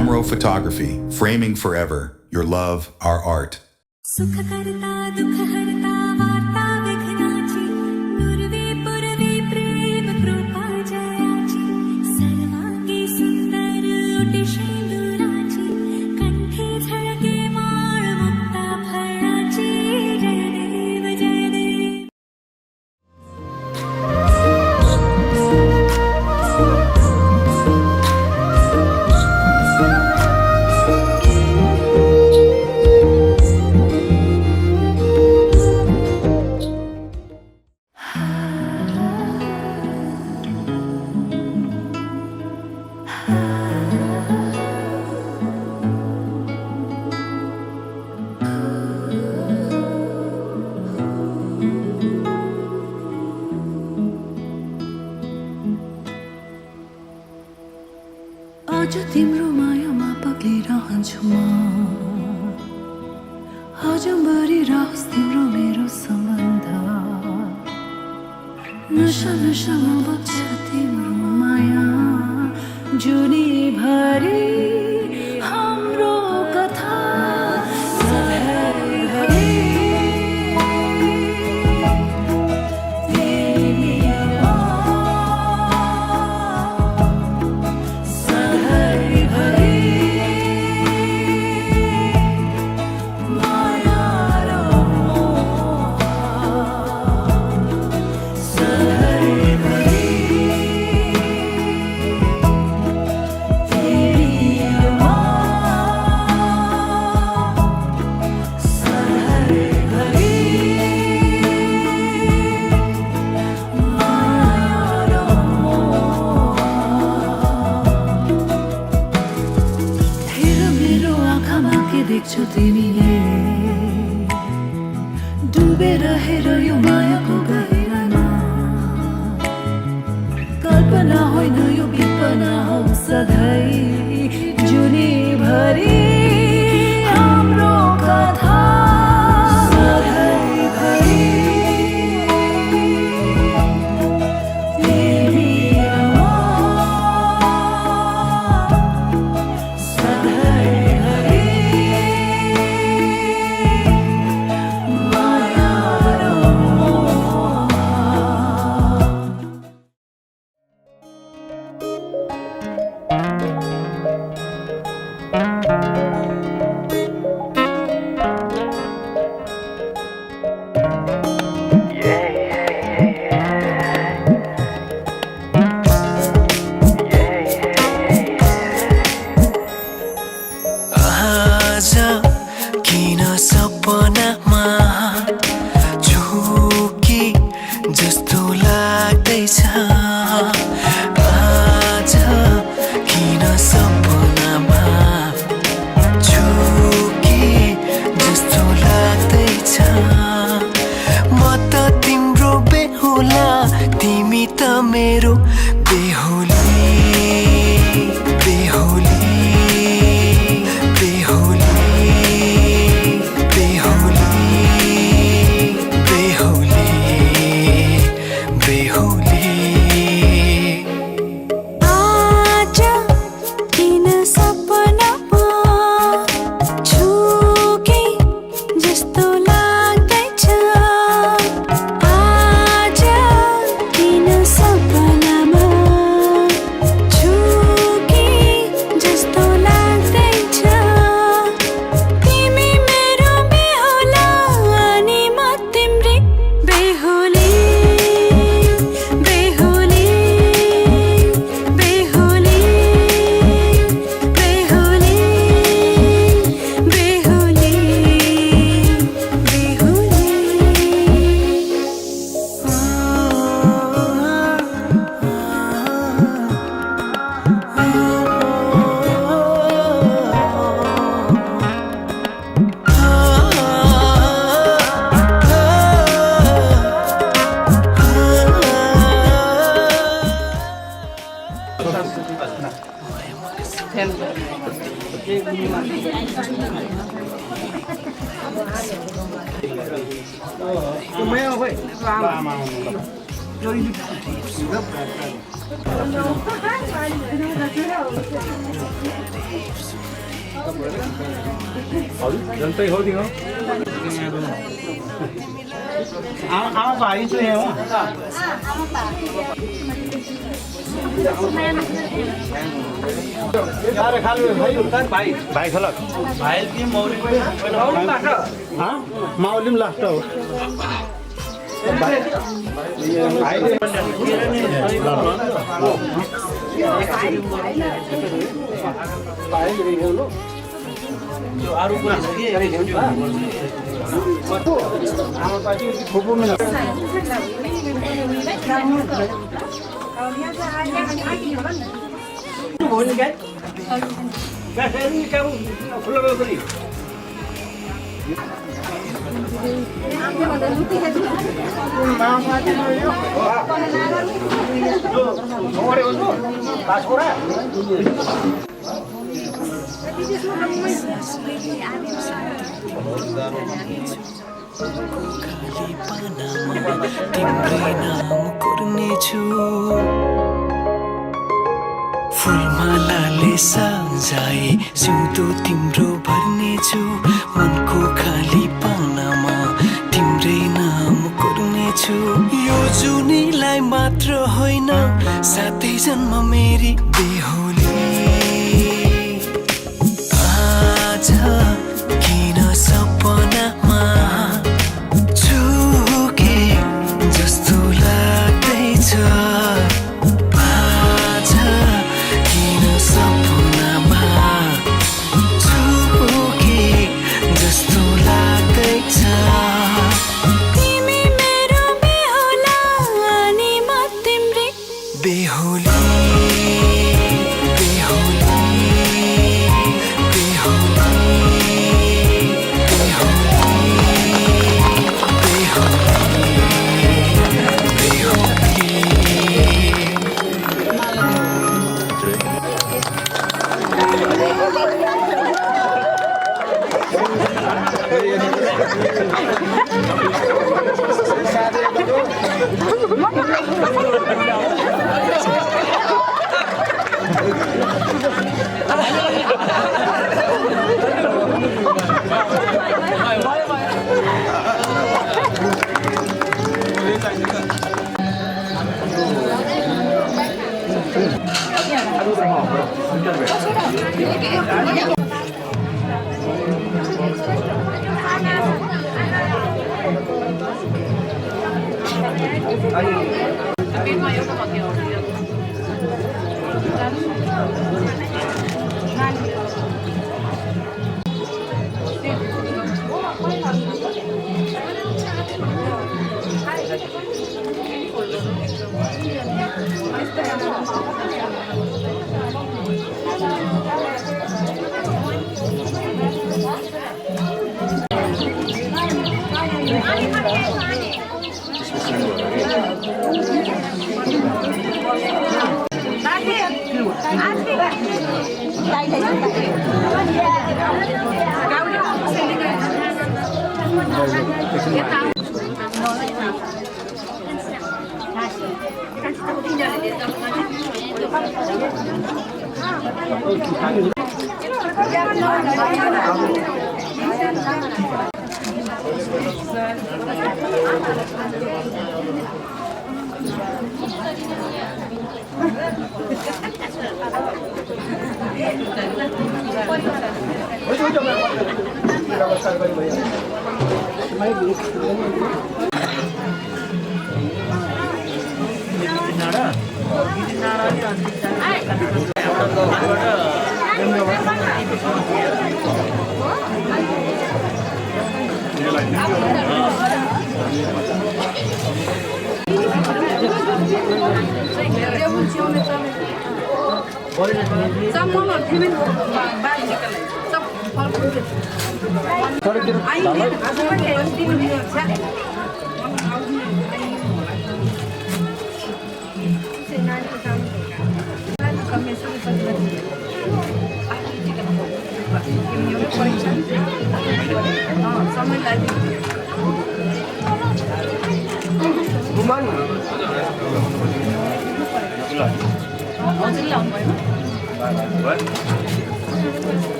Amro Photography, framing forever. Your love, our art. आज तिम्रो मायामा पक्लिरहन्छु म आजभरि रहोस् तिम्रो मेरो सम्बन्ध नशा नशामा बग्छ तिम्रो माया जुनीभरि हाम्रो कथा देख्छु तिमीले डुबेर हेर यो मायाको गहिरामा कल्पना होइन यो विपना हो सधैँ जुनीभरि हाम्रो कथा किन सपनामा झुकी जस्तो लाग्दैछ आज किन सपनामा झुकी जस्तो लाग्दैछ म त तिम्रो बेहुला तिमी त मेरो बेहुली बेहुली Vamos. जनता हो दियो आमा भाइ चाहिँ हो यार खालु भाइ उतार भाइ भाइ खलक भाइ के मौली मौली लास्ट हां मौली लास्ट हो भाइ जो आरु को आमा पाटी फुपू में बोल गए कैसे नहीं क्या खुला बकरी तिम्रै नाम कोर्नेछु फुलमालाले सजाए सिउँदो तिम्रो भर्नेछु मनको खाली पानामा तिम्रै नाम कोर्नेछु यो जुनीलाई मात्र होइन साथै जन्म मेरी बेहोली आज किन सपनामा झुके जस्तो लाग्दैछ आज किन सपनामा झुके जस्तो लाग्दैछ तिमी मेरो बेहोला अनि म तिम्रै बेहोली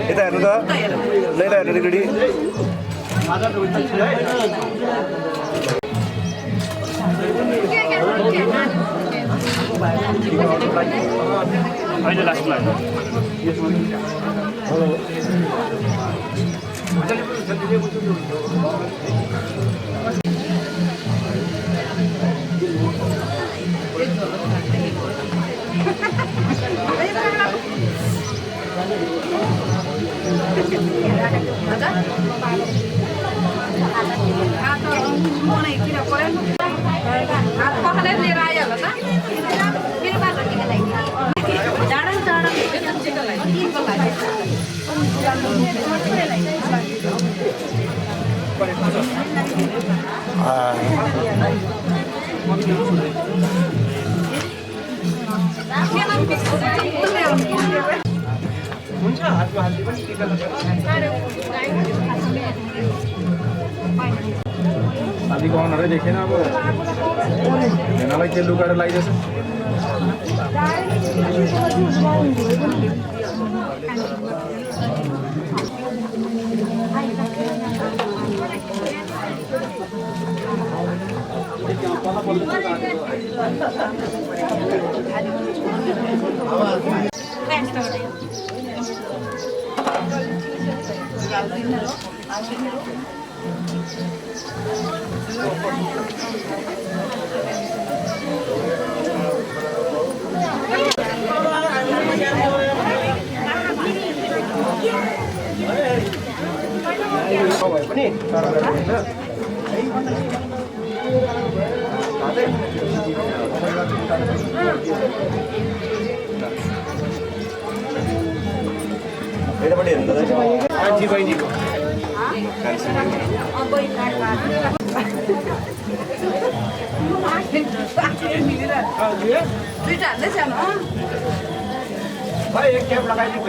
यता हेर्नु त लैला हेर्नु रेडी अहिले लास्ट लाग्छ शादी को ऑनर है देखे ना अब नाला के लुक कर लाई जैसे एक कैप लगाइदिनु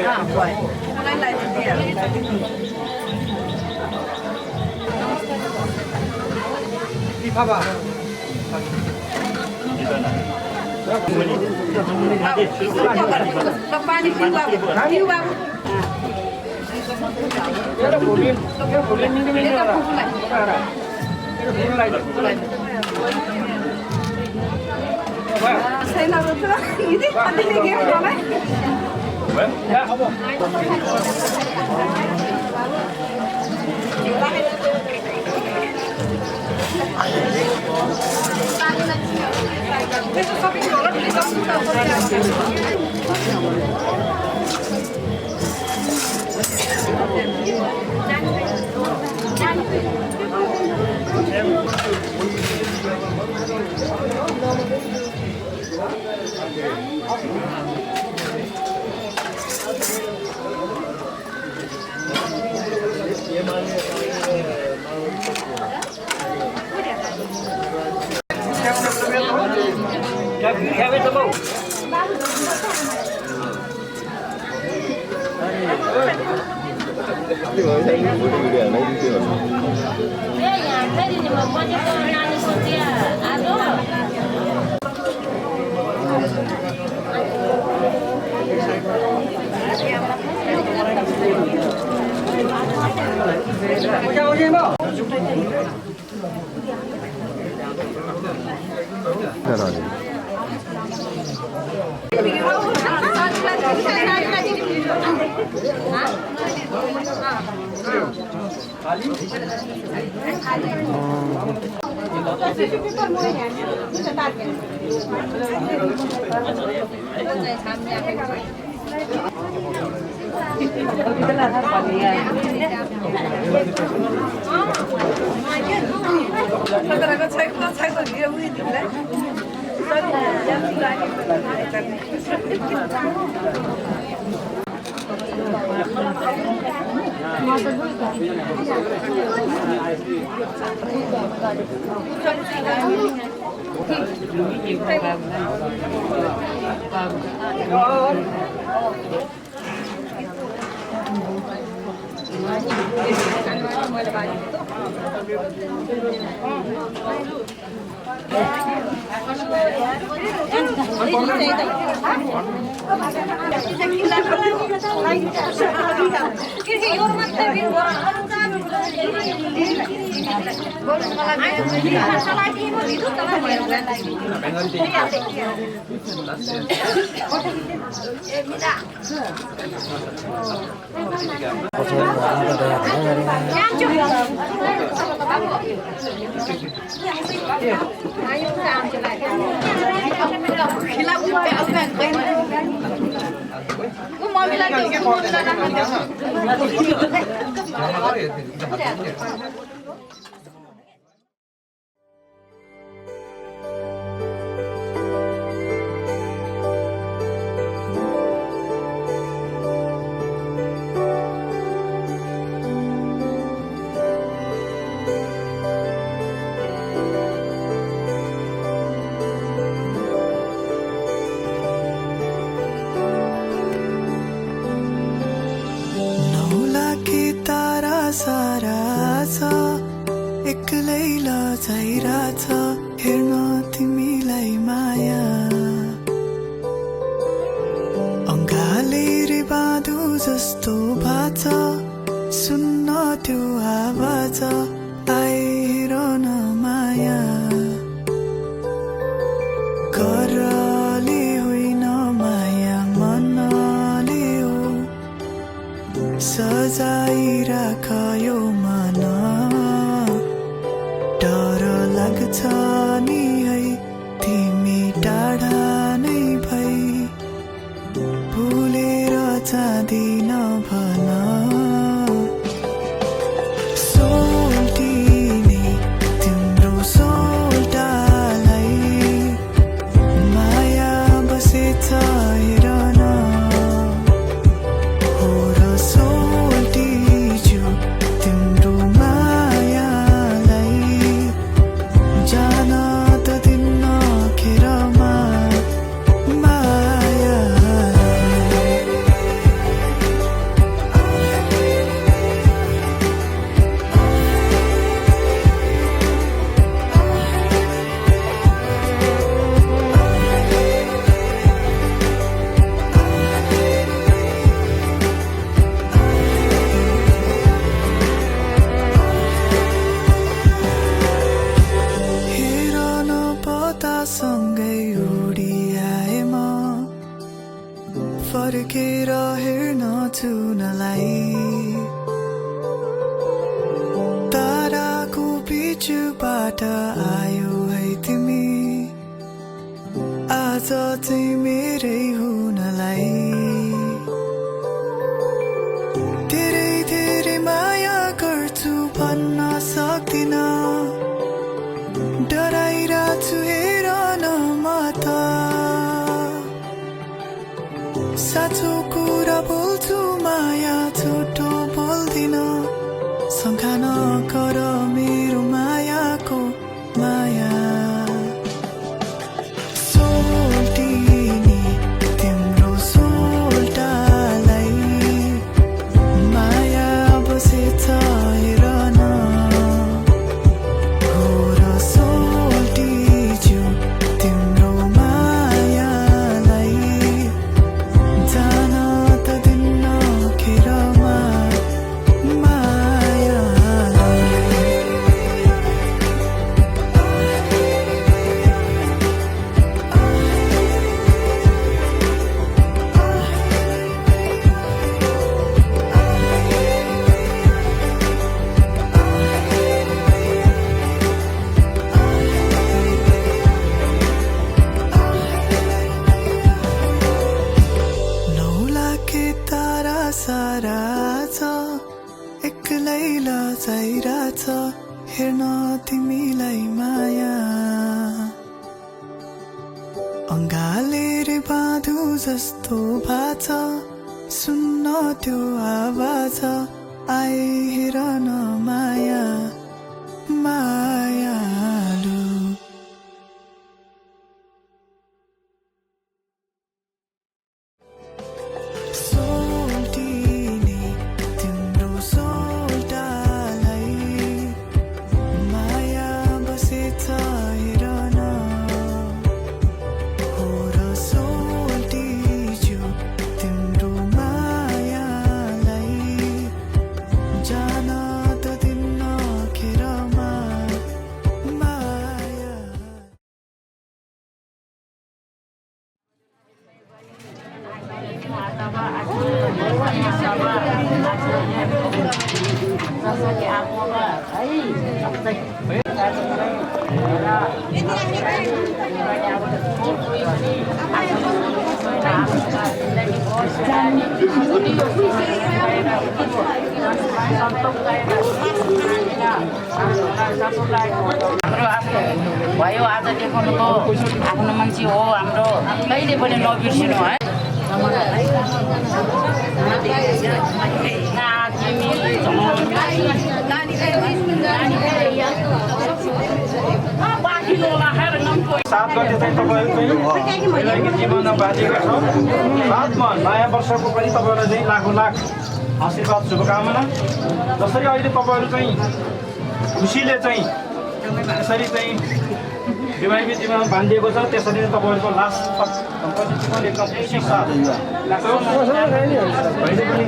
नौलाकी तारा सारा छ एक्लै लजाइरहेछ हेर्न तिमीलाई माया अङ्गाले रे बाँधु जस्तो भाछ सुन्न त्यो आवाज आए हेर न माया करले होइन माया मनले हो सजाइराख यो मन डर लाग्छ नि है तिमी टाढा नै भई भुलेर जाँदिन भन सोल्टिने तिम्रो सोल्टालाई माया बसेछ हेर न हो र सोल्टिज्यू तिम्रो मायालाई जान त दिन्न खेरमा माया हेर न पतासँगै उडिआए म फर्केर हेर्न चुनलाई ताराको बिचबाट आयो है तिमी आज चाहिँ मेरै हुनलाई धेरै धेरै माया गर्छु भन्न सक्दिन डराइरहेछु हेर न म त साँचो कुरा बोल्छु माया झुटो बोल्दिन शङ्का नगर मेरो मायाको माया सोल्टिनी तिम्रो सोल्टालाई माया बसेछ हेर न हो र सोल्टिज्यू तिम्रो मायालाई जान त दिन्न खेरमा मायालाई नौलाखे तारा सारा छ एक्लै लजाइरहेछ हेर्न तिमीलाई माया अङ्गाले रे बाँधु जस्तो भाछ सुन्न त्यो आवाज आए हेर न माया मायालु हाम्रो आफ्नो भयो आज देखाउनुको आफ्नो मान्छे हो हाम्रो कहिले पनि नबिर्सिनु है सात गते चाहिँ तपाईँहरू जीवनमा बाँचेका छौँ साथमा नयाँ वर्षको पनि तपाईँहरूलाई चाहिँ लाखौँ लाख आशीर्वाद शुभकामना जसरी अहिले तपाईँहरू चाहिँ खुसीले चाहिँ यसरी चाहिँ विवाहित जीवनमा बाँधिएको छ त्यसरी नै तपाईँहरूको लास्ट दम्पति जीवन एकदम खुसी साथ लाग्छ अहिले पनि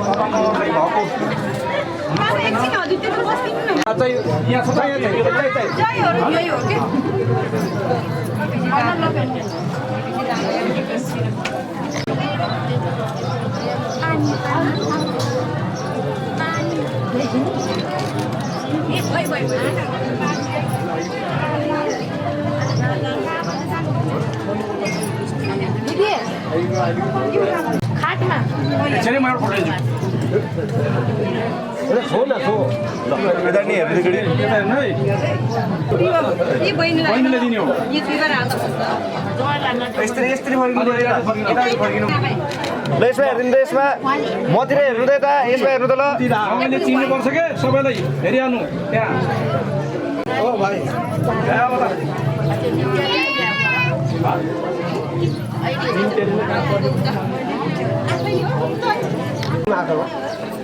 खाटमा एकछिनै म एउटा बहिनीले दिने हो यसमा हेर्नु त यसमा मतिर हेर्नु त यता यसमा हेर्नु त ल हामीले चिन्नुपर्छ के सबैलाई हेरिहाल्नु त्यहाँ ओ भाइ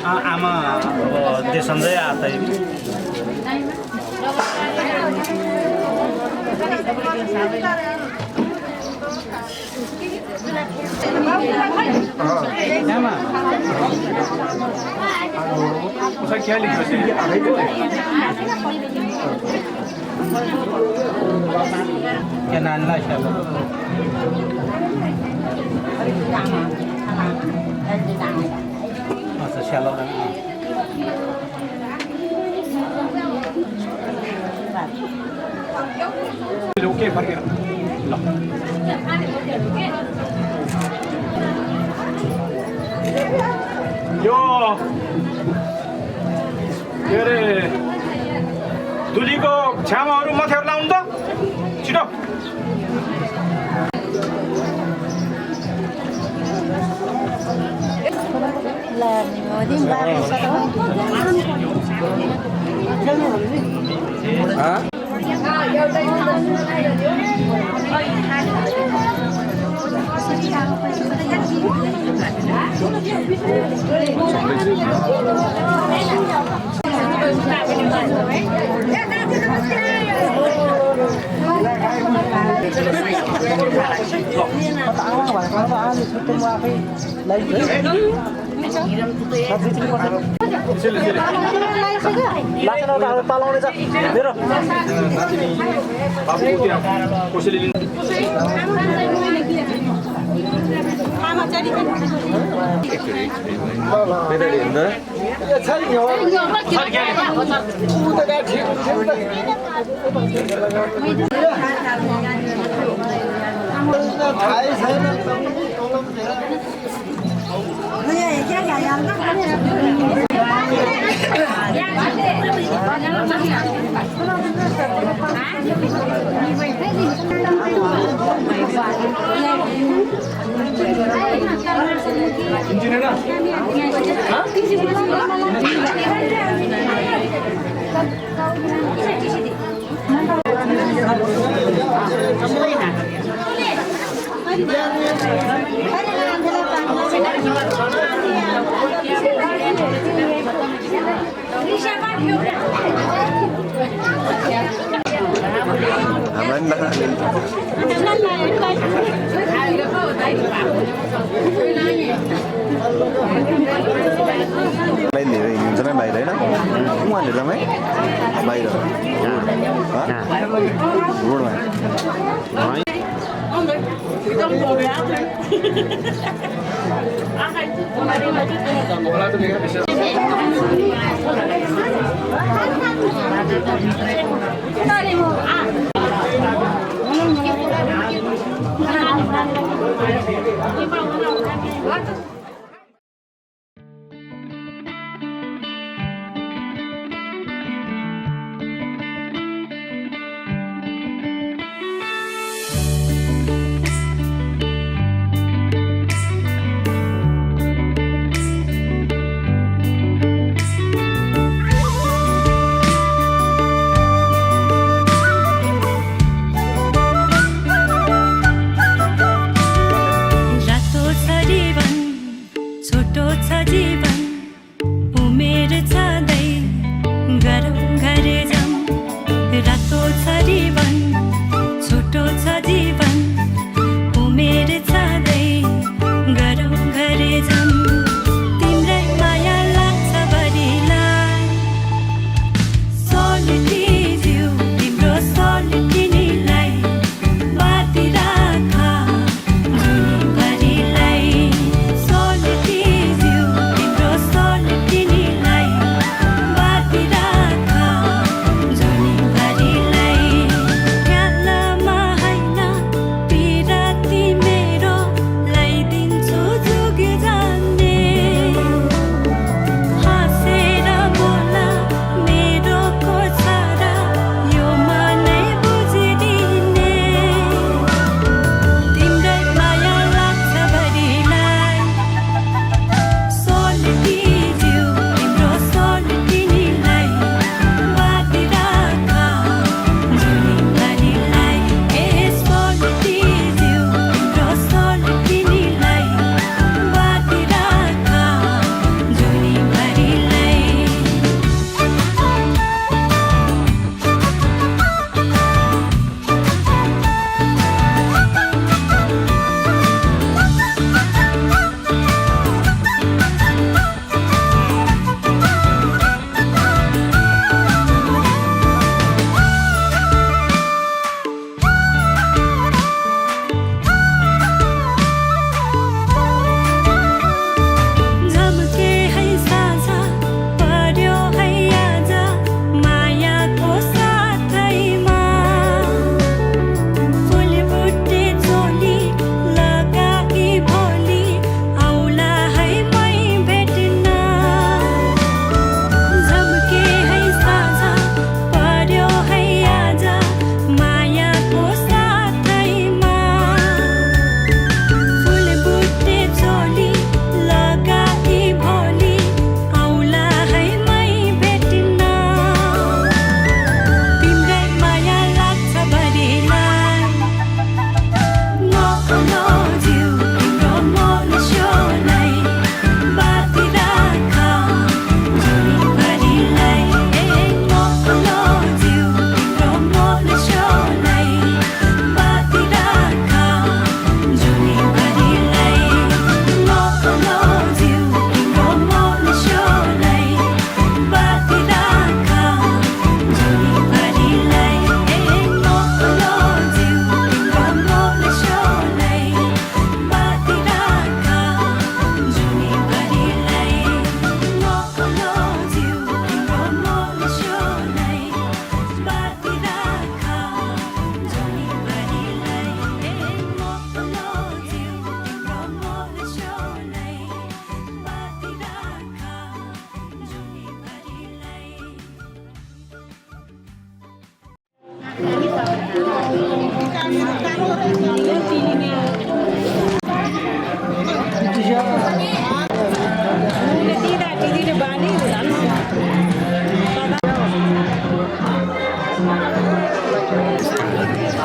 आमा ते समझे आता है उसका क्या लिखा है क्या नाम है अच्छा चलो ओके फर्क यो के अरे दुलीको छ्यामाहरू मथेर लाउनु त छिटो छोटो छ जीवन उमेर छँदै गरौँ घरे जाऊँ रातो छ जीवन छोटो छ जीवन उमेर छँदै गरौँ घरे जाऊँ तिम्रै माया लाग्छ बढीलाई सोलिटी जिउ तिम्रो सोलिटिनीलाई बाँधी राख जुनीभरिलाई सोलिटी जिउ तिम्रो सोलिटिनीलाई बाँधी राख जुनीभरिलाई ख्यालमा हैन पिराती मेरो ल्याइदिन्छु जुगी जान्ने हाँसेर बोल मेरो को छोरा यो मनै बुझिदिने तिम्रै माया लाग्छ बढीलाई सोलिटी जिउ तिम्रो सोलिटिनीलाई बाँधी राख जुनीभरिलाई ए सोलिटी जिउ तिम्रो सोलिटिनीलाई बाँधी राख जुनीभरिलाई झम्के है साँझ पर्यो है आज मायाको साथैमा फुलबुट्टे चोली लगाई भोलि आउला है मै भेट्न झम्के है साँझ पर्यो है आज मायाको साथैमा फुलबुट्टे चोली लगाई भोलि आउला है मै भेट्न तिम्रै माया लाग्छ बढीलाई नकलो जिउ तिम्रो मनुष्यलाई बाँधी राख जुनीभरिलाई ए नकलो जिउ तिम्रो मनुष्यलाई बाँधी राख जुनीभरिलाई नकलो जिउ तिम्रो मनुष्यलाई बाँधी राख जुनीभरिलाई ए नकलो जिउ तिम्रो मनुष्यलाई बाँधी राख जुनीभरिलाई नकलो जिउ तिम्रो मनुष्यलाई बाँधी राख जुनीभरिलाई ए नकलो जिउ तिम्रो मनुष्यलाई बाँधी राख जुनीभरिलाई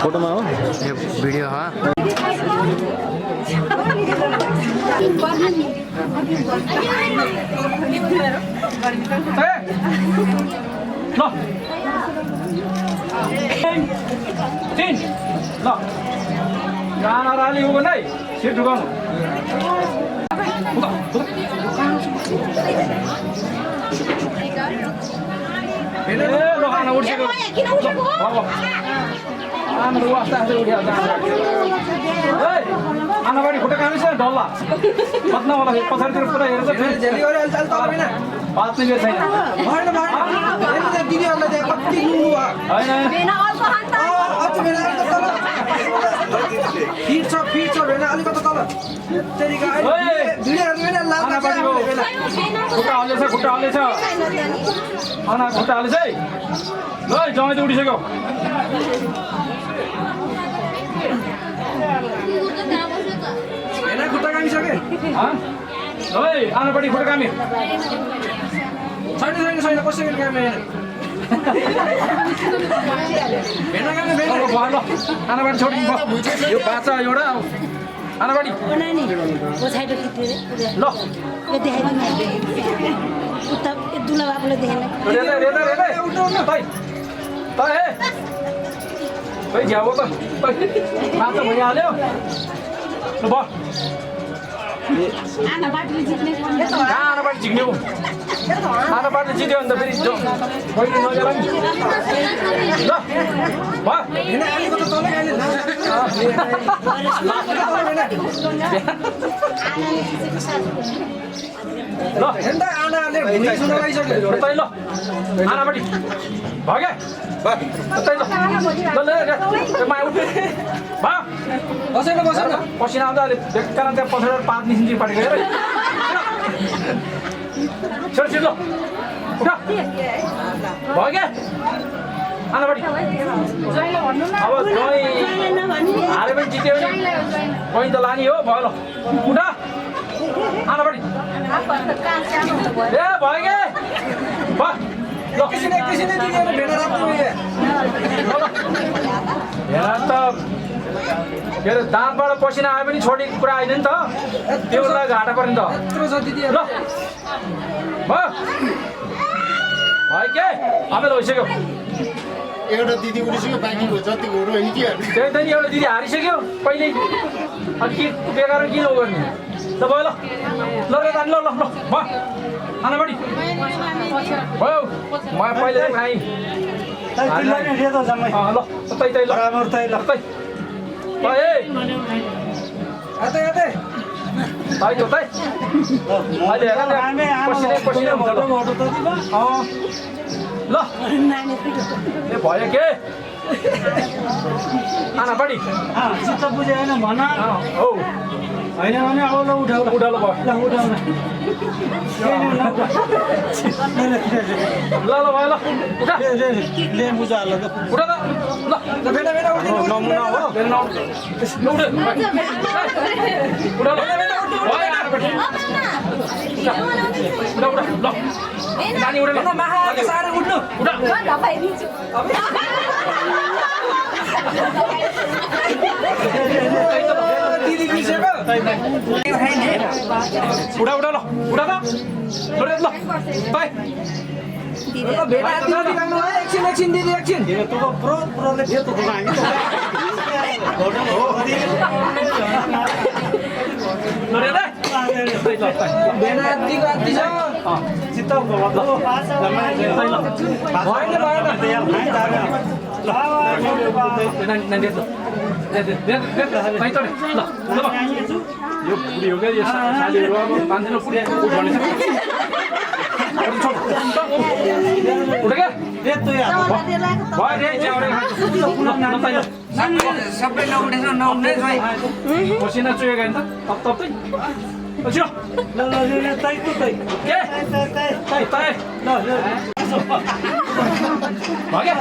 फोटोमा हो भिडियो हाँ ल तिन ल गाना राली हो भने सिट ढुकाउनु ए ल खाना उठेको हाम्रो वास्ता उठ्या आनाबारी खुट्टा कामी छ डल्ला पत्न होला पछाडितिर पुरा हेर्छ बाँच्ने बेर छैन खुट्टा हल्लेछ खुट्टा हल्लेछ अना खुट्टा हल्लेछ है ल जमाइ त उठिसक्यो खुट्टा कामिसके आनापट्टि खुट्टा कामी छैन छैन छैन कसैको कामी भेना कामी भेना आनापट्टि छोडिदिनु यो बाचा एउटा आनाबाडी नानी पछाडि खिच्दै ल यो देखाइदिनु उता दुला बाबुले देखेन रेदा रेदा रेदा तै तै हे तै जाऊ त तै मात्र भइहाल्यो ल ब आना बाटुले जित्ने आनाबाडी झिक्ने हो आनाबाडी जित्यो भने त फेरि बहिनी नजाला नि ल भ ल तै ल आनाबाडी भगे तै ल ल माया उठ्ने भा बसेन बसेन पसिना आउँदा अहिले बेकार त्यहाँ पछाडि पात निस्किन्छ पाटेको हेर छिटो छिटो उठ भगे आनाबाडी अब जय हारे पनि जित्यो भने पैन त लाने हो भयो ल उठ आनाबाडी ए भगे भयो ल यहाँ त के अरे दाँतबाट पसिना आए पनि छोडेको कुरा होइन नि त त्यो बेला घाटा पर्यो नि त ल भयो के आमेल भइसक्यो एउटा दिदी उडिसक्यो बाँकीको जतिको हो नि के त्यही त नि एउटा दिदी हारिसक्यो पहिल्यै अनि के बेकार किन हो गर्ने ल भयो ल ल ल ल ल भयो आनाबाडी भयो म पहिले खाएँ ल तै तै ल तै तै ए आते आते तै त तै अहिले हेर पसिनै पसिनै हुन्छ ल ए भयो के आनाबाडी चित्त बुझे होइन भन हौ होइन भने अब ल उठाउ उठालो भयो ल उठाउन ल ल भयो ल उठा ले बुझा ल उठा त ल बेटा बेटा नमुना हो बेला नौ उठ उठा ल भयो आनाबाडी उठा उठा ल नानी उठा ल माहा सारे उठ्नु उठा दिदी बिर्सेको उठा उठा ल उठा त ल बाई भेटा दिदी लाग्नु है एकछिन दिदी एकछिन तँ प्रोले भेट हुन हामी भेना दिगो आदि छ चित्त भयो यो पुरी हो क्या यो सालीहरू अब मान्छेले पुरी उठ भने उठ क्या भयो रे च्याउरे सबै नउठेछ नउठ्ने छै पसिना चुहेको होइन त तप तप्दै छिटो के तै तै भाग्यो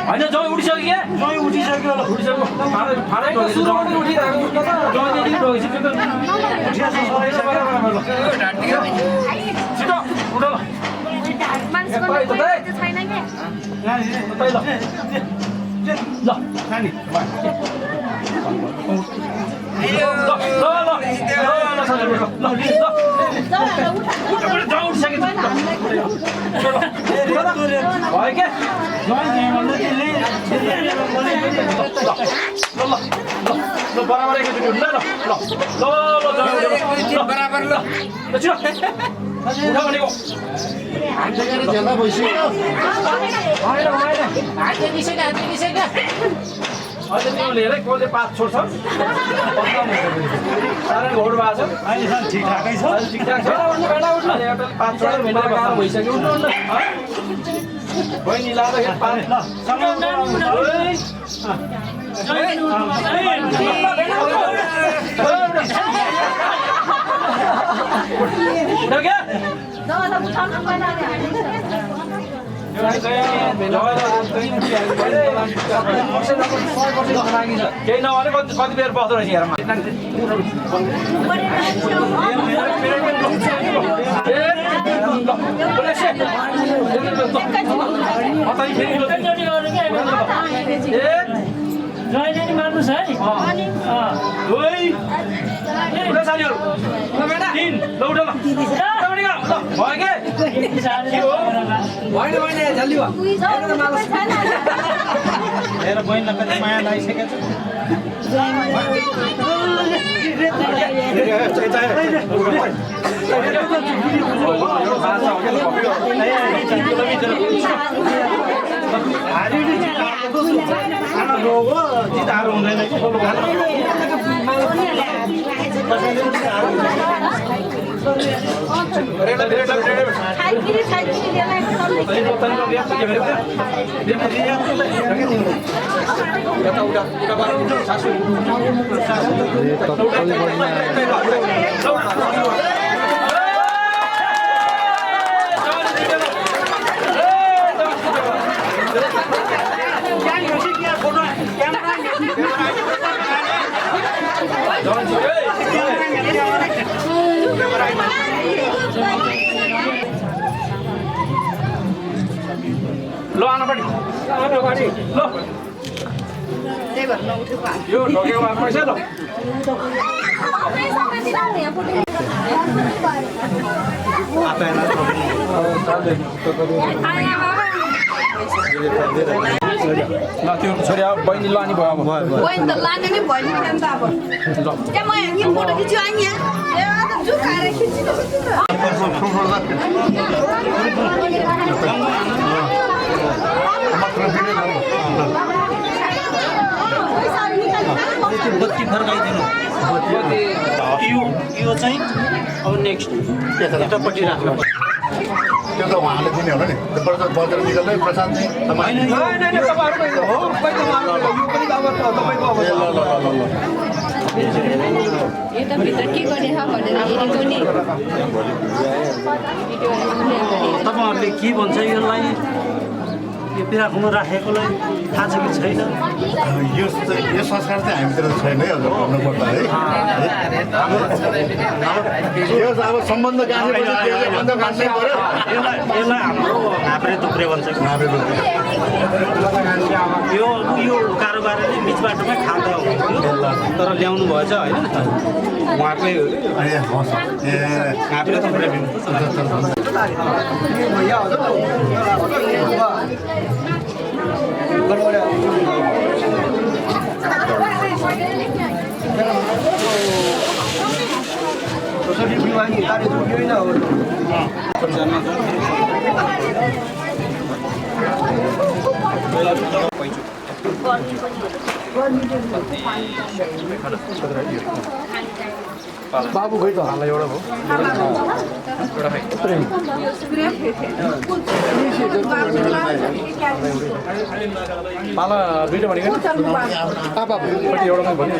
होइन जय उठिसक्यो क्या जय उठिसक्यो उठिसक्यो फाँडै छिटो उठ ल ल नानी भयो क्या ल बराबर एकैचोटि हुन्छ ल बराबर ल उठा भनेको ज्यादा भइसक्यो अहिले त्यो लिएरै कसले पास छोड्छ साह्रै घोड भएको छ अहिले ठिकठाकै छ ठिकठाक छ एउटा पास छोडेर भेटेर गाह्रो भइसक्यो बहिनी लाँदाखेरि पास केही नभने कति बेर बस्दो रहेछ हेर जहिले मार्नुहोस् है हेर बहिनीलाई कति माया लागिसकेको जिताहरू हुँदैन लो आनापट्टि लो यो ढोकेको भए पैसा ल ल त्यो छोरी अब बहिनी लाने भयो अब बहिनी त लाने नै भयो नि त अब त्यहाँ म यहाँ फोटो खिच्यो अनि यहाँ झुकाएर खिच्नु बत्ती फर्काइदिनु यो चाहिँ अब नेक्स्ट यतापट्टि राख्नु त्यो त उहाँले दिने होला नि त्यो बजार निकाल्दै प्रसाद चाहिँ यताभित्र के गर्ने छ भनेर हेरेको नि तपाईँहरूले के भन्छ यसलाई यो पिराखुनु राखेकोलाई थाहा छ कि छैन यो संस्कार चाहिँ हामीतिर छैन है हजुर भन्नुपर्दा है यो अब सम्बन्ध गाँच्नै पर्यो यसलाई हाम्रो हाप्रे थुप्रे भन्छ यो कारोबारले बिच बाटोमै खाँदा हो तर ल्याउनु भएछ होइन उहाँकै हाप्रे थुप्रे बाबु खै त हाललाई एउटा भयो पाला दुईटा भनेको नि एउटा भन्यो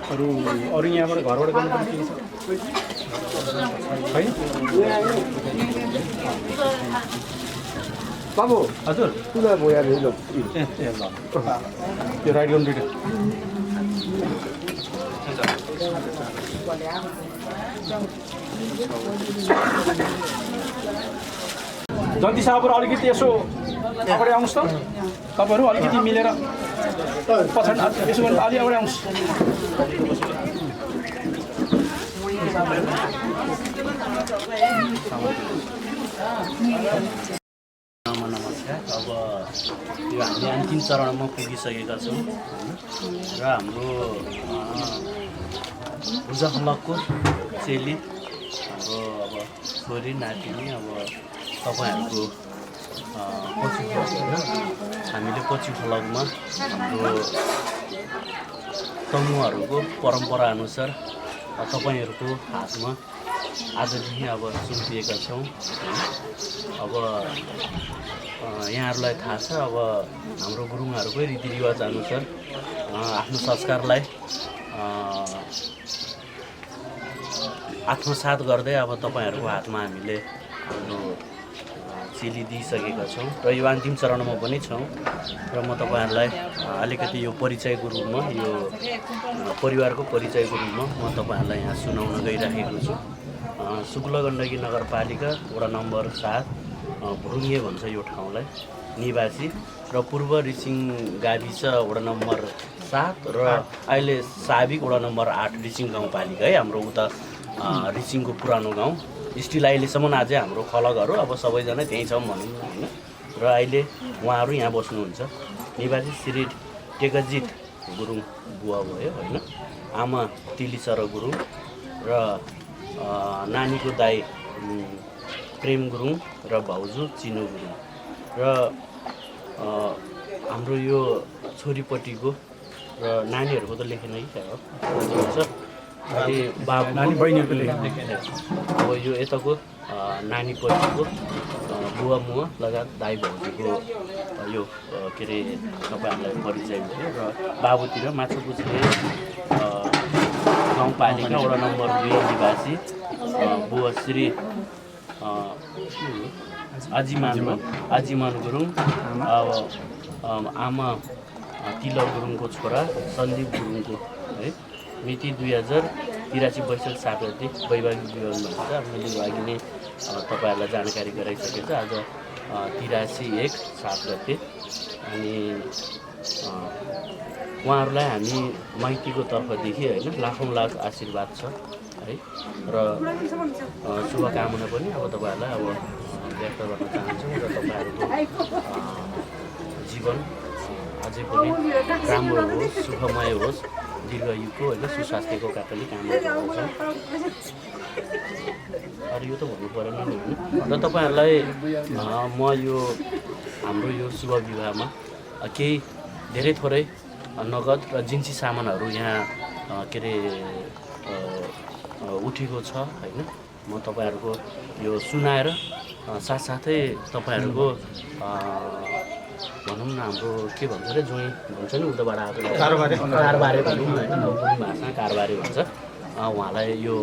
अरू यहाँबाट घरबाट गर्नु पर्ने के छ है बाबु हजुर तुला भयो ल ए ल त्यो राइट गर्नु दुईटा जति साहबहरू अलिकति यसो अगाडि आउनुहोस् त तपाईँहरू अलिकति मिलेर पछाडि यसो गर्नु अलि अगाडि आउनुहोस् नमस्कार अब यो हामी अन्तिम चरणमा पुगिसकेका छौँ र हाम्रो भुजाखलकको चेली अब छोरी नातिनी अब तपाईँहरूको पछि हामीले पछि खलकमा हाम्रो समूहहरूको परम्पराअनुसार तपाईँहरूको हातमा आजदेखि अब सुम्पिएका छौँ। अब यहाँहरूलाई थाहा छ अब हाम्रो गुरुङहरूकै रीतिरिवाज अनुसार आफ्नो संस्कारलाई आत्मसात गर्दै अब तपाईँहरूको हातमा हामीले हाम्रो चेली दिइसकेका छौँ र यो अन्तिम चरणमा पनि छौँ र म तपाईँहरूलाई अलिकति यो परिचयको रूपमा यो परिवारको परिचयको रूपमा म तपाईँहरूलाई यहाँ सुनाउन गइराखेको छु। शुक्ल गण्डकी नगरपालिका वडा नम्बर 7 भुङ्गे भन्छ यो ठाउँलाई निवासी र पूर्व रिसिङ गाविस वडा नम्बर 7 र अहिले साबिक वडा नम्बर 8 रिसिङ गाउँपालिका है हाम्रो उता रिसिङको पुरानो गाउँ स्टिल अहिलेसम्म अझै हाम्रो खलगहरू अब सबैजना त्यहीँ छौँ भनौँ होइन। र अहिले उहाँहरू यहाँ बस्नुहुन्छ। निवासी श्री टेकजित गुरुङ बुवा भयो होइन, आमा तिलिसर गुरुङ र नानीको दाइ प्रेम गुरुङ र भाउजू चिनो गुरुङ र हाम्रो यो छोरीपट्टिको र नानीहरूको त लेखेन कि क्या हो अनि बाबु नानी बहिनीहरूको लेखेन। अब यो यताको नानीपट्टिको बुवा मुवा लगायत दाइ भाउजूको यो के अरे तपाईँहरूलाई परिचय भयो र बाबुतिर माछापुछ्रे गाउँपालिका वडा नम्बर 2 निवासी बुवा श्री आजिमान गुरुङ, आमा तिलक गुरुङको छोरा सन्दीप गुरुङको है मिति 2083 वैशाख 7 गते वैवाहिक विवाह भन्छ। मैले अघि नै तपाईँहरूलाई जानकारी गराइसकेको छु। आज 83/1/7 गते अनि उहाँहरूलाई हामी माइतीको तर्फदेखि होइन लाखौँ लाख आशीर्वाद छ है र शुभकामना पनि अब तपाईँहरूलाई अब व्यक्त गर्न चाहन्छौँ र तपाईँहरूको जीवन अझै पनि राम्रो होस्, सुखमय होस्, दीर्घायुको होइन सुस्वास्थ्यको कारणले कामना गर्छौँ। अरू यो त भन्नु परेन नि होइन। र तपाईँहरूलाई म यो हाम्रो यो शुभ विवाहमा केही धेरै थोरै नगद र जिन्सी सामानहरू यहाँ के अरे उठेको छ होइन। म तपाईँहरूको यो सुनाएर साथसाथै तपाईँहरूको भनौँ न हाम्रो के भन्छ अरे जोइ भन्छ नि उताबाट आएको कारबारे भनौँ न होइन, गाउँको भाषामा कारबारे भन्छ। उहाँलाई यो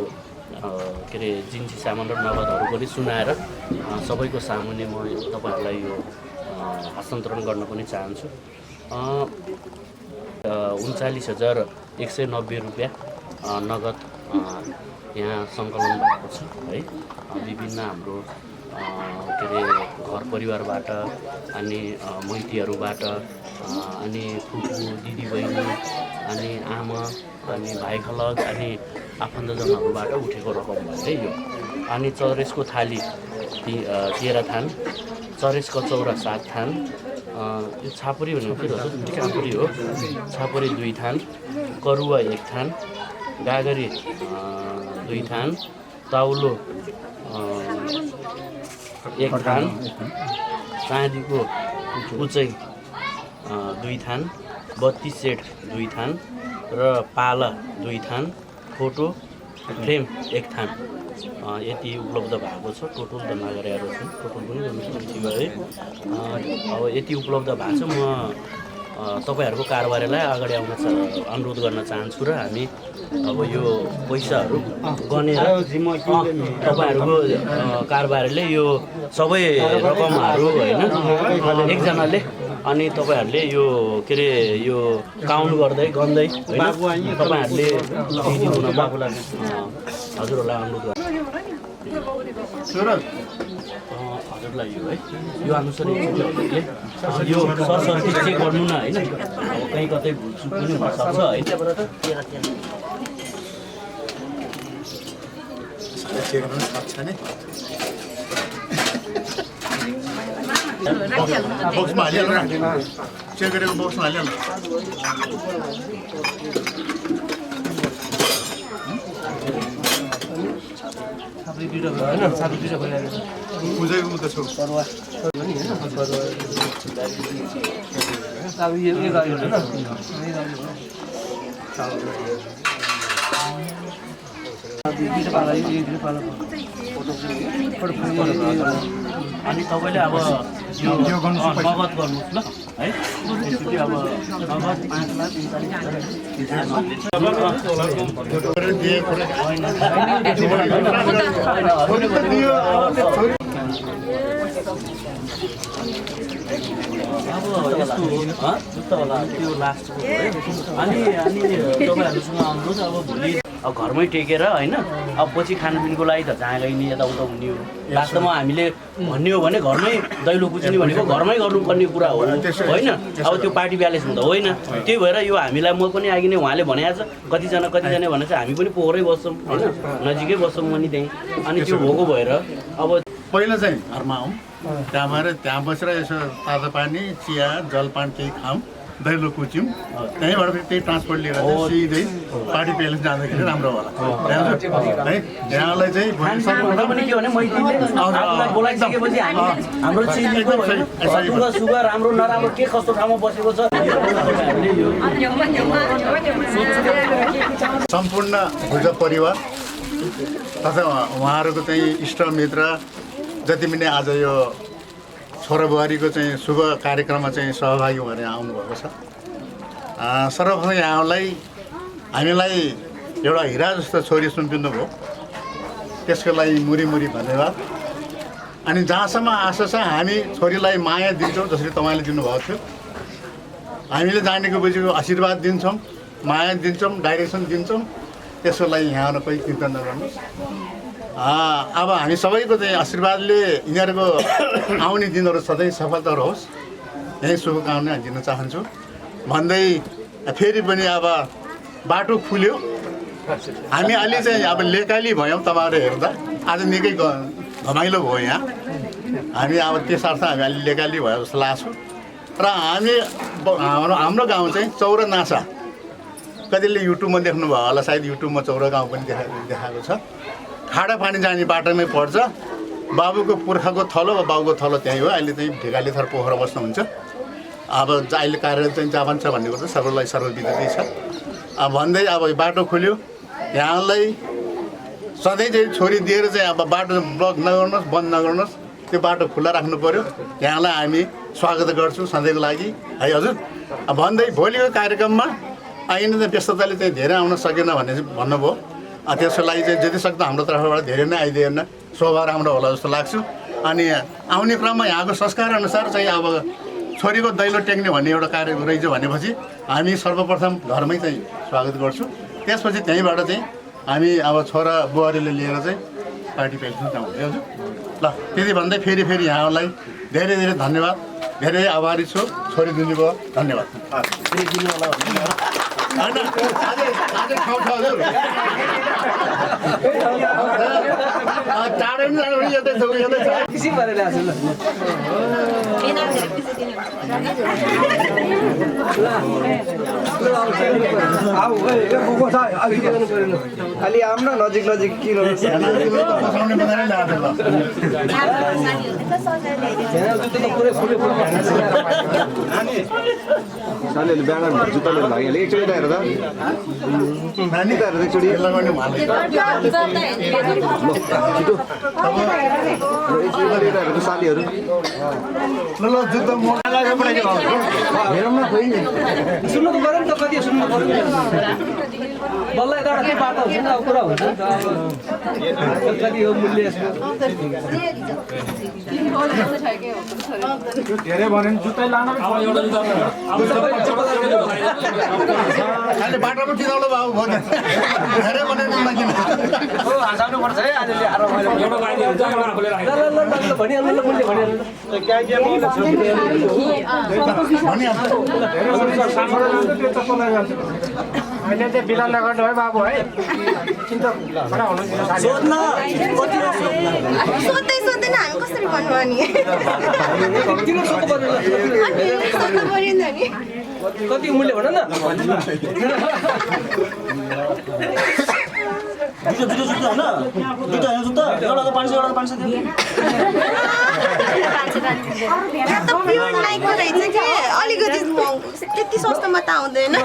के अरे जिन्सी सामान र नगदहरू पनि सुनाएर सबैको सामुन्ने म तपाईँहरूलाई यो हस्तान्तरण गर्न पनि चाहन्छु। 39,190 रुपियाँ नगद यहाँ सङ्कलन भएको छ है। विभिन्न हाम्रो के अरे घर परिवारबाट अनि मैतीहरूबाट अनि फुपू दिदीबहिनी अनि आमा अनि भाइ खलग अनि आफन्तजनहरूबाट उठेको रकम भयो है यो। अनि चौरेसको थाली 13 थान, चौरेसको चौरा 7 थान, यो छापुरी भनेको के हो? छापुरी हो। छापुरी 2 थान, करुवा 1 थान, गागरी 2 थान, ताउलो 1 थान, चाँदीको उचाइ 2 थान, 32 सेट 2 थान र पाला 2 थान, फोटो फ्रेम 1 थान यति उपलब्ध भएको छ। टोटल त नगरेर छ, टोटल पनि गर्नु सक्यो है। अब यति उपलब्ध भएको छ। म तपाईँहरूको कारबारेलाई अगाडि आउन अनुरोध गर्न चाहन्छु र हामी अब यो पैसाहरू गनेर तपाईँहरूको कारबारेले यो सबै रकमहरू होइन एकजनाले अनि तपाईँहरूले यो के अरे यो काउन्ट गर्दै गन्दै होइन तपाईँहरूले दिइदिनु बाबुलाई हजुरहरूलाई अनुरोध गर्छु। हजुरलाई यो है यो अनुसार यो सरसर्ती चेक गर्नु न होइन, अब कहीँ कतै भुलचुक पनि हुनसक्छ है। बक्समा हालिहाल्नु न, चेक गरेको बक्समा हालिहाल्नु। बुझेको उता छु अनि तपाईँले अब यो नगद गर्नुहोस् ल। है त्यसपछि अब नगद 5 लाख 39 होला त्यो लास्ट अनि तपाईँहरूसँग आउनुहोस् अब भोलि अब घरमै टेकेर होइन अब पछि खानपिनको लागि त जहाँ गइने यताउता हुने हो लास्टमा हामीले भन्ने हो भने घरमै दैलो कुच्ने भनेको घरमै गर्नुपर्ने कुरा हो होइन अब त्यो पार्टी ब्यालेन्स हुँदा होइन त्यही भएर यो हामीलाई म पनि अघि नै उहाँले भनेको छ कतिजना भने चाहिँ हामी पनि पोखरै बस्छौँ होइन नजिकै बस्छौँ पनि त्यहीँ अनि त्यो भएको भएर अब पहिला चाहिँ घरमा आउँ त्यहाँ भएर त्यहाँ बसेर यसो ताजा पानी चिया जलपान केही खाऊँ दैलो कुच्यौँ त्यहीँबाट फेरि त्यही ट्रान्सपोर्ट लिएर सिधै पार्टी प्यालेस जाँदाखेरि राम्रो होला है यहाँलाई चाहिँ पनि के भने मैले बोलाइसकेपछि हाम्रो चिजको सुगा राम्रो नराम्रो के कस्तो ठाउँमा बसेको छ सम्पूर्ण भुजा परिवार तथा उहाँहरूको चाहिँ इष्ट मित्र जति पनि आज यो छोराबुहारीको चाहिँ शुभ कार्यक्रममा चाहिँ सहभागी भएर आउनुभएको छ सर्वप्रथम यहाँलाई हामीलाई एउटा हिरा जस्तो छोरी सुम्पिनु भयो त्यसको लागि मुरी मुरी धन्यवाद अनि जहाँसम्म आशा छ हामी छोरीलाई माया दिन्छौँ जसरी तपाईँले दिनुभएको थियो हामीले जानेको बुझेको आशीर्वाद दिन्छौँ माया दिन्छौँ डाइरेक्सन दिन्छौँ त्यसको लागि यहाँ कोही चिन्ता नगर्नुहोस् अब हामी सबैको चाहिँ आशीर्वादले यिनीहरूको आउने दिनहरू सधैँ सफलता रहोस् यही शुभकामना दिन चाहन्छु भन्दै फेरि पनि अब बाटो खुल्यो हामी अलि चाहिँ अब लेकाली भयौँ तपाईँहरू हेर्दा आज निकै घमाइलो भयो यहाँ हामी अब त्यसर्थ हामी अलि लेकाली भयो जस्तो लाग्छ र हाम्रो गाउँ चाहिँ चौरा नासा कतिले युट्युबमा देख्नुभयो होला सायद युट्युबमा चौरा गाउँ पनि देखाएको छ खाडा पानी जाने बाटोमै पर्छ बाबुको पुर्खाको थलो वा बाबुको थलो त्यहीँ हो अहिले चाहिँ ढिकाली थर पोखरा बस्नुहुन्छ अब अहिले कार्यरत चाहिँ जापान छ भन्ने कुरो सबैलाई सर्वविदितै छ अब भन्दै अब बाटो खुल्यो यहाँलाई सधैँ चाहिँ छोरी दिएर चाहिँ अब बाटो ब्लक नगर्नुहोस् बन्द नगर्नुहोस् त्यो बाटो खुल्ला राख्नु पऱ्यो यहाँलाई हामी स्वागत गर्छौँ सधैँको लागि है हजुर भन्दै भोलिको कार्यक्रममा आइन चाहिँ व्यस्तताले चाहिँ धेरै आउन सकेन भन्ने चाहिँ भन्नुभयो त्यसको लागि चाहिँ जति सक्दो हाम्रो तर्फबाट धेरै नै आइदिएन स्वभाव राम्रो होला जस्तो लाग्छ अनि आउने क्रममा यहाँको संस्कार अनुसार चाहिँ अब छोरीको दैलो टेक्ने भन्ने एउटा कार्य रहेछ भनेपछि हामी सर्वप्रथम घरमै चाहिँ स्वागत गर्छौँ त्यसपछि त्यहीँबाट चाहिँ हामी अब छोरा बुहारीले लिएर चाहिँ पार्टी प्यालेस जाउँ हजुर ल त्यति भन्दै फेरि यहाँलाई धेरै धेरै धन्यवाद धेरै आभारी छु छोरी दिनुभयो धन्यवाद टाढै खालि हाम्रो नजिक किन सालेले बिहान जुत्ता लिएर भागिहाल्यो एकचोटि हेर त नानी त हेर एकचोटि छिटो सालीहरू ल जुत्ता हेरौँ न खोइ सुन्नु त गरौँ त कति सुन्नु पर्यो बल्ल यता के बाटो हुन्छ नि अब कुरा हुन्छ नि त कति हो मूल्य यसको धेरै भन्यो भने जुत्तै लान एउटा अहिले बाटोमा चिनाउनु बाबु भयो धेरै भन्यो हँसाउनु पर्छ है आज ल्याएर भनिहाल्नु मूल्य भनिहाल्नु अहिले चाहिँ बिला नगर्नु है बाबु है सोध्दै सोध्दैन हामी कसरी भन्नु अनि कति मूल्य भन न जुत्ता होइन जुत्ता एउटा त 500 एउटा त 500 दियो अलिकति त्यति सस्तोमा त आउँदैन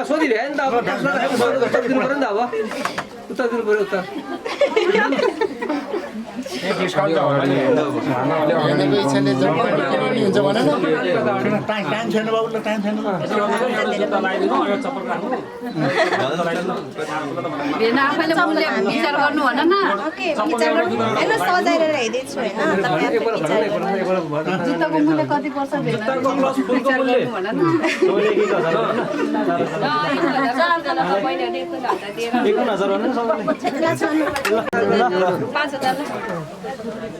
सोधिरह्यो नि त अब दिनु पऱ्यो नि त अब उता दिनु पऱ्यो उता हेर्नेको इच्छा हुन्छ भने टाइम छैन बाबुलाई टाइम छैन आफैले मूल्य विचार गर्नु भन न विचार गर्नु होइन सजाएर ल्याइदिएको छु होइन जुत्ताको मूल्य कति पर्छ विचार गर्नु भन न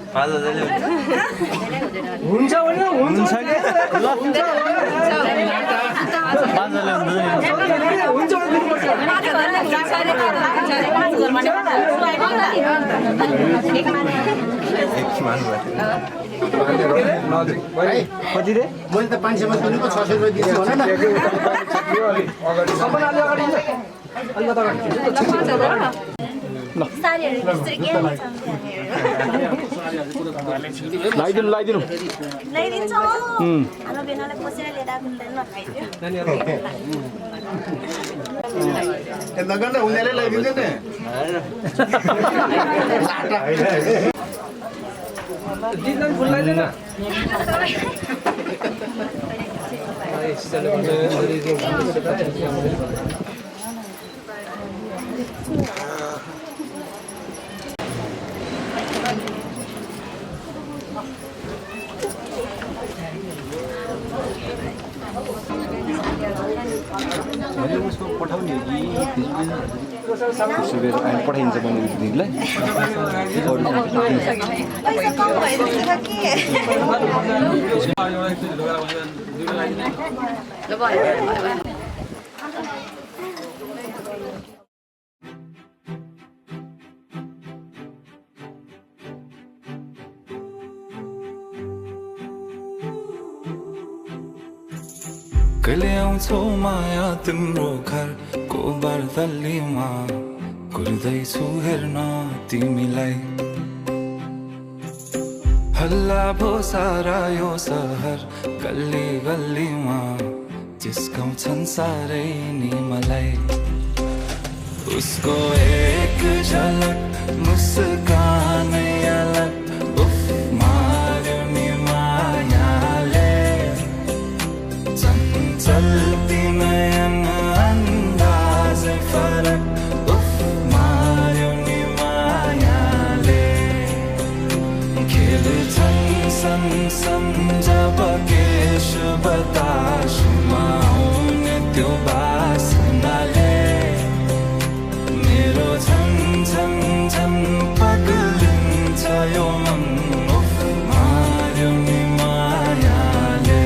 5000 हुन्छ भने हुन्छ के ल हुन्छ कति रे मैले त 500 मा किनेको 600 रुपैयाँ दिन्छु भन न लाइदिनु ल्याइदिन्छौँ हाम्रो बेनालाई बसेर लिएर आएको नखाइदियो नगर्दा उनीहरूले ल्याइदिन्छ नि उसको पठाउने पठाइन्छ भने दिदीलाई पैसा कम भइरहेछ कहिले आउँछौ माया तिम्रो घरको बर्दलीमा कुर्दैछु हेर्न तिमीलाई हल्ला भो सारा यो सहर गल्ली गल्लीमा जिस्काउँछन् सारै नि मलाई उसको एक झलक मुस्कानै अलग उफ मार्यो नि मायाले चल्ती नयन अन्दाजै फरक उफ मार्यो नि मायाले खेल्छन् सन जब केश बतासमा आउने त्यो बासनाले मेरो झन् पग्लिन्छ यो मन उफ मार्यो नि मायाले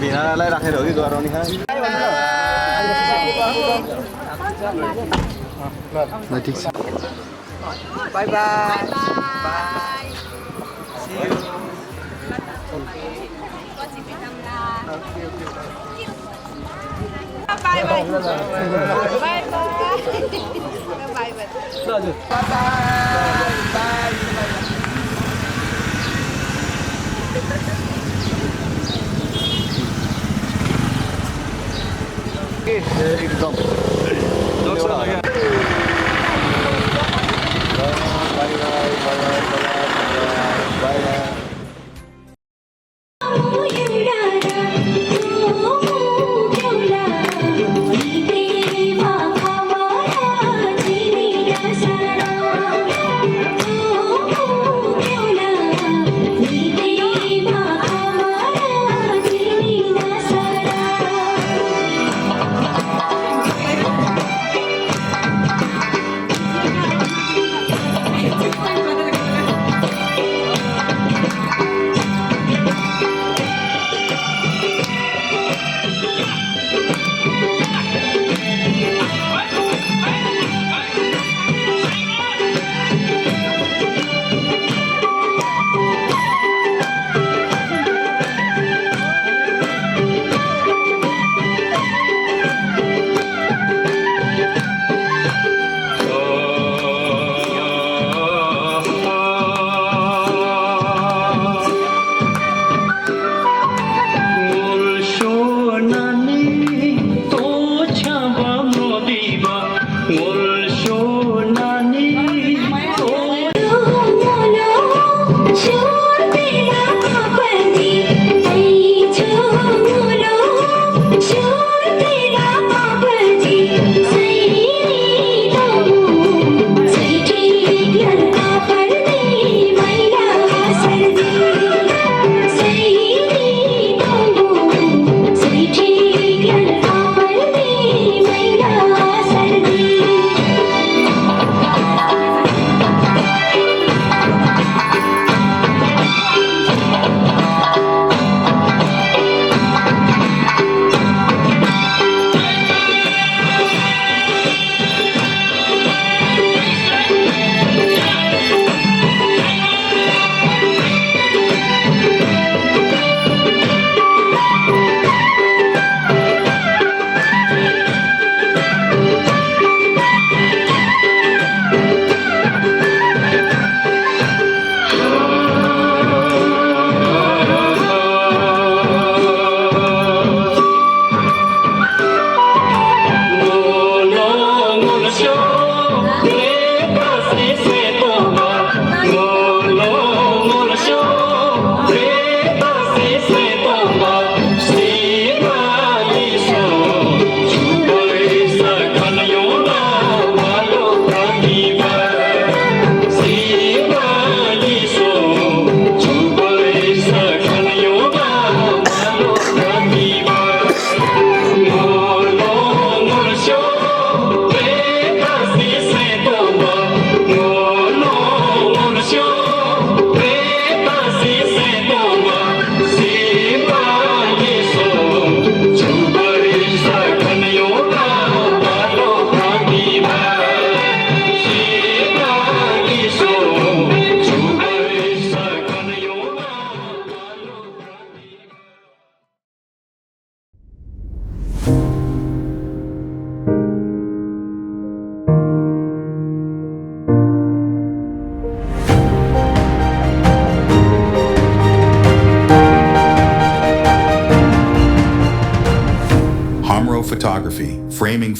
भिनालाई राखेर हो कि गराउने खा ठिक छ बाई बाई एकदम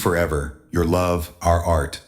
forever, your love, our art.